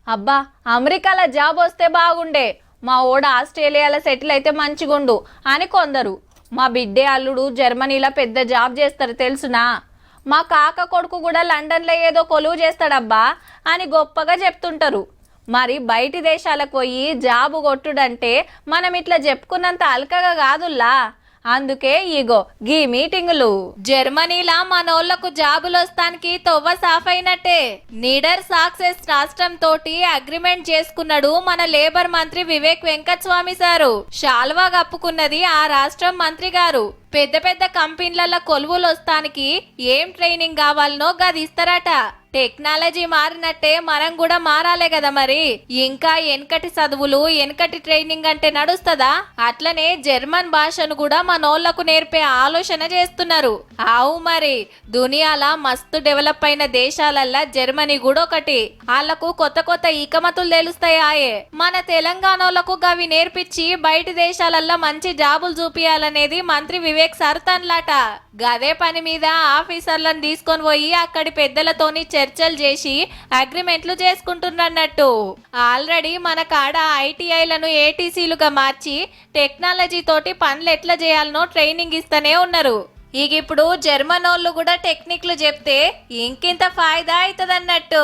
అబ్బా, అమెరికాలో జాబ్ వస్తే బాగుండే, మా ఓడ ఆస్ట్రేలియాలో సెటిల్ అయితే మంచిగుండు అని కొందరు. మా బిడ్డే అల్లుడు జర్మనీలో పెద్ద జాబ్ చేస్తారు తెలుసునా. మా కాక కొడుకు కూడా లండన్లో ఏదో కొలువు చేస్తాడబ్బా అని గొప్పగా చెప్తుంటారు. మరి బయటి దేశాలకు పోయి జాబు కొట్టుడంటే మనం ఇట్లా చెప్పుకున్నంత అల్కగా కాదుల్లా. అందుకే ఇగో గీ మీటింగులు. జర్మనీలా మనోళ్లకు జాబులు వస్తానికి తొవ్వ సాఫైనట్టే. నీడర్ సాక్సెస్ రాష్ట్రం తోటి అగ్రిమెంట్ చేసుకున్నాడు మన లేబర్ మంత్రి వివేక్ వెంకటస్వామి సారు. శాల్వా కప్పుకున్నది ఆ రాష్ట్రం మంత్రి గారు. పెద్ద పెద్ద కంపెనీల కొలువులు వస్తానికి ఏం ట్రైనింగ్ కావాలనో గది ఇస్తారట. టెక్నాలజీ మారినట్టే మనం కూడా మారాలే కదా మరి. ఇంకా వెనకటి చదువులు వెనకటి ట్రైనింగ్ అంటే నడుస్తుందా? అట్లనే జర్మన్ భాషను కూడా మనోళ్లకు నేర్పే ఆలోచన చేస్తున్నారు. ఆవు మరి దునియాల మస్తు డెవలప్ అయిన దేశాలల్లా జర్మనీ కూడా ఒకటి. వాళ్లకు కొత్త కొత్త ఇకమతులు తెలుస్తాయాయే. మన తెలంగాణలకు గవి నేర్పించి బయటి దేశాలల్లా మంచి జాబులు చూపియాలనేది మంత్రి వివేక్ సర్తన్లాట. గదే పని మీద ఆఫీసర్లను తీసుకొని పోయి అక్కడి పెద్దలతోని చర్చలు చేసి అగ్రిమెంట్లు చేసుకుంటున్నట్టు. ఆల్రెడీ మన కాడ ఐటీఐలను ఏటీసీలుగా మార్చి టెక్నాలజీ తోటి పనులు ఎట్లా చేయాలనో ట్రైనింగ్ ఇస్తూనే ఉన్నారు. ఇక ఇప్పుడు జర్మనోళ్ళు కూడా టెక్నిక్లు చెప్తే ఇంకింత ఫాయిదా అవుతుంది అన్నట్టు.